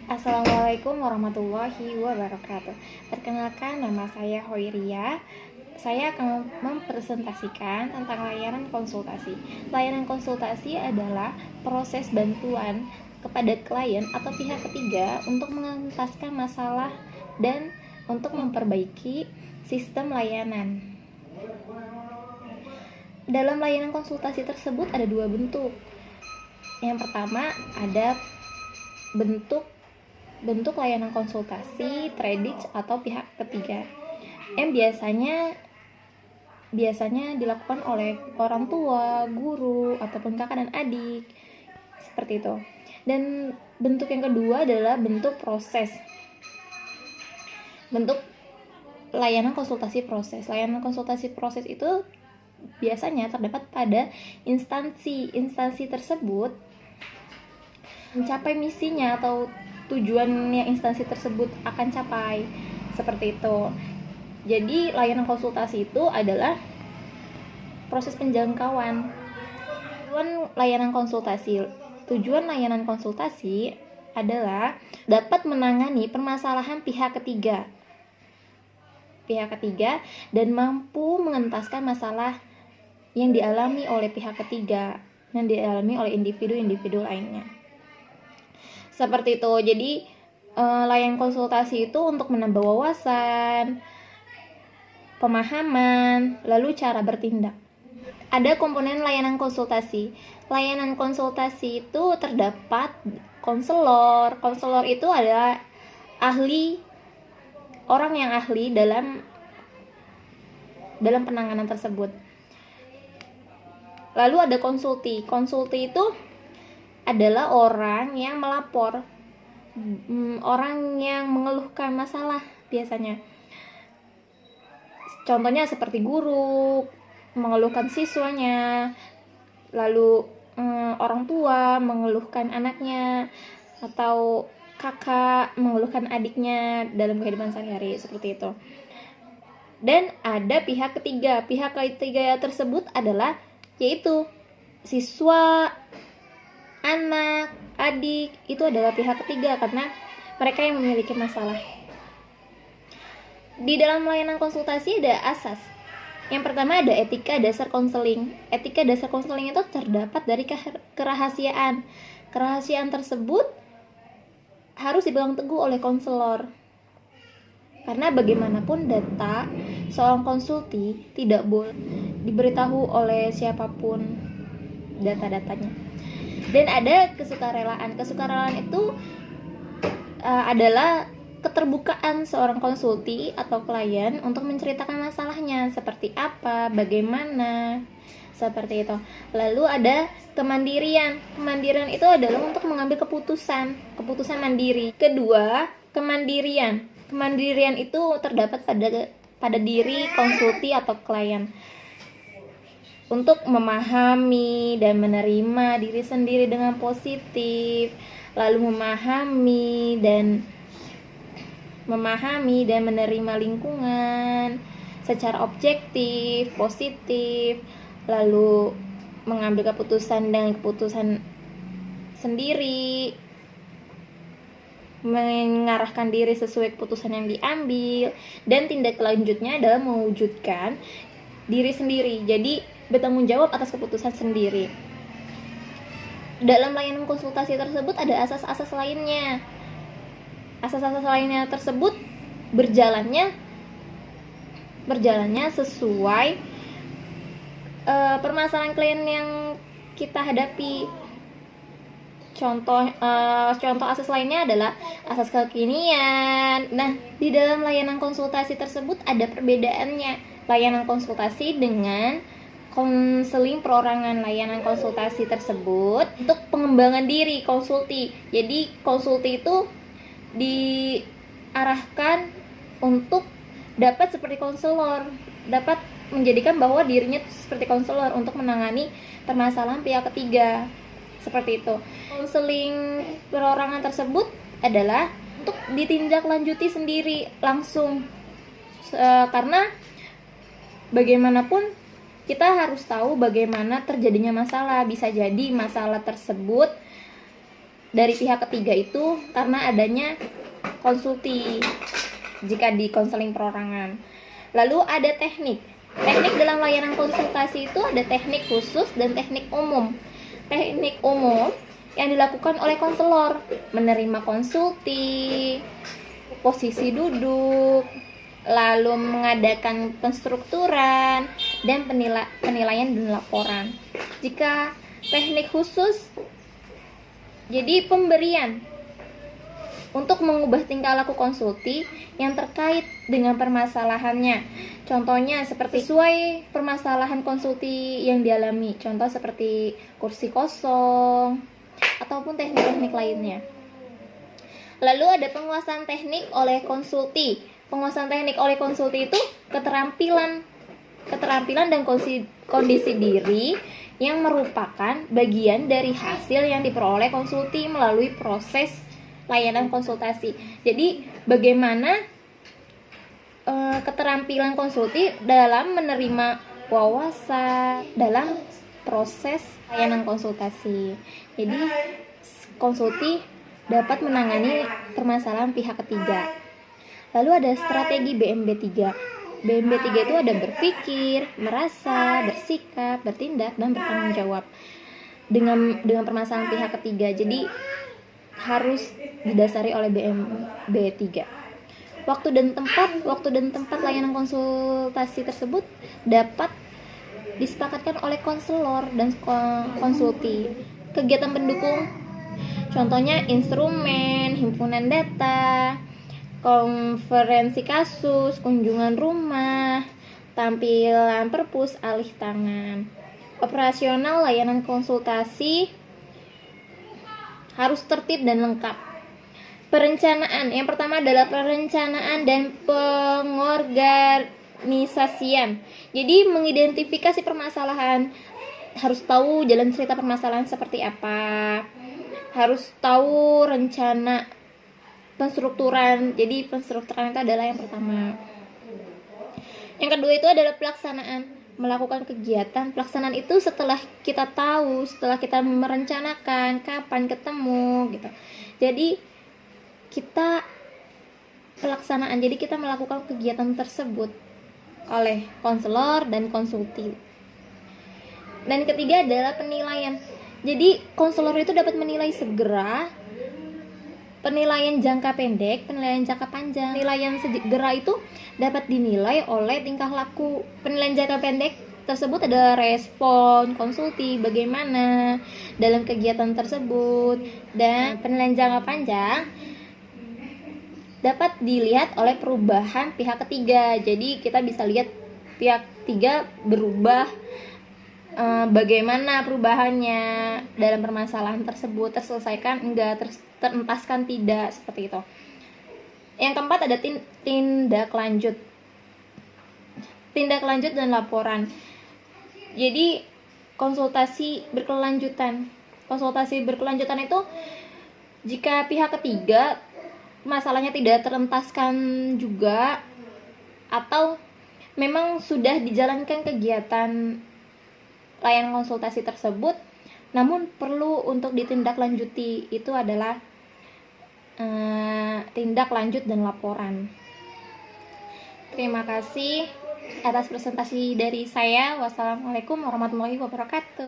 Assalamualaikum warahmatullahi wabarakatuh. Perkenalkan, nama saya Hoiria. Saya akan mempresentasikan tentang layanan konsultasi. Layanan konsultasi adalah proses bantuan kepada klien atau pihak ketiga untuk mengentaskan masalah dan untuk memperbaiki sistem layanan. Dalam layanan konsultasi tersebut ada dua bentuk. Yang pertama ada bentuk layanan konsultasi, trading atau pihak ketiga yang biasanya dilakukan oleh orang tua, guru, ataupun kakak dan adik, seperti itu. Dan bentuk yang kedua adalah bentuk layanan konsultasi proses. Layanan konsultasi proses itu biasanya terdapat pada instansi tersebut mencapai misinya atau tujuan yang instansi tersebut akan capai, seperti itu. Jadi layanan konsultasi itu adalah proses penjangkauan. Tujuan layanan konsultasi adalah dapat menangani permasalahan pihak ketiga dan mampu mengentaskan masalah yang dialami oleh pihak ketiga dan dialami oleh individu lainnya. Seperti itu. Jadi layanan konsultasi itu untuk menambah wawasan, pemahaman, lalu cara bertindak. Ada komponen layanan konsultasi. Layanan konsultasi itu terdapat konselor. Konselor itu adalah orang yang ahli dalam penanganan tersebut. Lalu ada konsulti. Konsulti itu adalah orang yang melapor, orang yang mengeluhkan masalah biasanya. Contohnya seperti guru mengeluhkan siswanya, lalu orang tua mengeluhkan anaknya, atau kakak mengeluhkan adiknya dalam kehidupan sehari-hari, seperti itu. Dan ada pihak ketiga. Pihak ketiga tersebut adalah yaitu siswa, anak, adik, itu adalah pihak ketiga karena mereka yang memiliki masalah. Di dalam layanan konsultasi ada asas. Yang pertama ada etika dasar konseling. Etika dasar konseling itu terdapat dari kerahasiaan. Kerahasiaan tersebut harus dipegang teguh oleh konselor. Karena bagaimanapun data seorang konsulti tidak boleh diberitahu oleh siapapun data-datanya. Dan ada kesukarelaan. Kesukarelaan itu adalah keterbukaan seorang konsulti atau klien untuk menceritakan masalahnya, seperti apa, bagaimana, seperti itu. Lalu ada kemandirian. Kemandirian itu adalah untuk mengambil keputusan mandiri. Kedua, kemandirian. Kemandirian itu terdapat pada diri konsulti atau klien untuk memahami dan menerima diri sendiri dengan positif, lalu memahami dan menerima lingkungan secara objektif, positif, lalu mengambil keputusan dengan keputusan sendiri, mengarahkan diri sesuai keputusan yang diambil, dan tindak lanjutnya adalah mewujudkan diri sendiri. Jadi bertanggung jawab atas keputusan sendiri. Dalam layanan konsultasi tersebut ada asas-asas lainnya. Asas-asas lainnya tersebut berjalannya sesuai permasalahan klien yang kita hadapi. Contoh asas lainnya adalah asas kekinian. Nah, di dalam layanan konsultasi tersebut ada perbedaannya. Layanan konsultasi dengan konseling perorangan. Layanan konsultasi tersebut untuk pengembangan diri konsulti. Jadi konsulti itu diarahkan untuk dapat seperti konselor, dapat menjadikan bahwa dirinya seperti konselor untuk menangani permasalahan pihak ketiga, seperti itu. Konseling perorangan tersebut adalah untuk ditindaklanjuti sendiri langsung, karena bagaimanapun kita harus tahu bagaimana terjadinya masalah. Bisa jadi masalah tersebut dari pihak ketiga itu karena adanya konsulti jika di konseling perorangan. Lalu ada teknik. Teknik dalam layanan konsultasi itu ada teknik khusus dan teknik umum. Teknik umum yang dilakukan oleh konselor, menerima konsulti, posisi duduk, lalu mengadakan penstrukturan dan penilaian dan laporan. Jika teknik khusus, jadi pemberian untuk mengubah tingkah laku konsulti yang terkait dengan permasalahannya. Contohnya seperti sesuai permasalahan konsulti yang dialami. Contoh seperti kursi kosong ataupun teknik-teknik lainnya. Lalu ada penguasaan teknik oleh konsulti. Penguasaan teknik oleh konsulti itu keterampilan dan kondisi diri yang merupakan bagian dari hasil yang diperoleh konsulti melalui proses layanan konsultasi. Jadi bagaimana keterampilan konsulti dalam menerima wawasan dalam proses layanan konsultasi. Jadi konsulti dapat menangani permasalahan pihak ketiga. Lalu ada strategi BMB3. BMB3 itu ada berpikir, merasa, bersikap, bertindak, dan bertanggung jawab dengan permasalahan pihak ketiga. Jadi harus didasari oleh BMB3. Waktu dan tempat layanan konsultasi tersebut dapat disepakatkan oleh konselor dan konsulti. Kegiatan pendukung, contohnya instrumen, himpunan data, konferensi kasus, kunjungan rumah, tampilan perpus, alih tangan. Operasional layanan konsultasi harus tertib dan lengkap. Perencanaan, yang pertama adalah perencanaan dan pengorganisasian. Jadi mengidentifikasi permasalahan, harus tahu jalan cerita permasalahan seperti apa, harus tahu rencana penstrukturan. Jadi penstrukturan itu adalah yang pertama. Yang kedua itu adalah pelaksanaan, melakukan kegiatan. Pelaksanaan itu setelah kita tahu, setelah kita merencanakan kapan ketemu gitu. Jadi kita pelaksanaan, jadi kita melakukan kegiatan tersebut oleh konselor dan konsulti. Dan ketiga adalah penilaian. Jadi konselor itu dapat menilai segera, penilaian jangka pendek, penilaian jangka panjang. Penilaian segera itu dapat dinilai oleh tingkah laku. Penilaian jangka pendek tersebut adalah respon konsulti bagaimana dalam kegiatan tersebut, dan penilaian jangka panjang dapat dilihat oleh perubahan pihak ketiga. Jadi kita bisa lihat pihak ketiga berubah, bagaimana perubahannya dalam permasalahan tersebut, terselesaikan enggak, terentaskan tidak, seperti itu. Yang keempat ada tindak lanjut dan laporan. Jadi konsultasi berkelanjutan itu jika pihak ketiga masalahnya tidak terentaskan juga, atau memang sudah dijalankan kegiatan layanan konsultasi tersebut namun perlu untuk ditindaklanjuti, itu adalah tindak lanjut dan laporan. Terima kasih atas presentasi dari saya. Wassalamualaikum warahmatullahi wabarakatuh.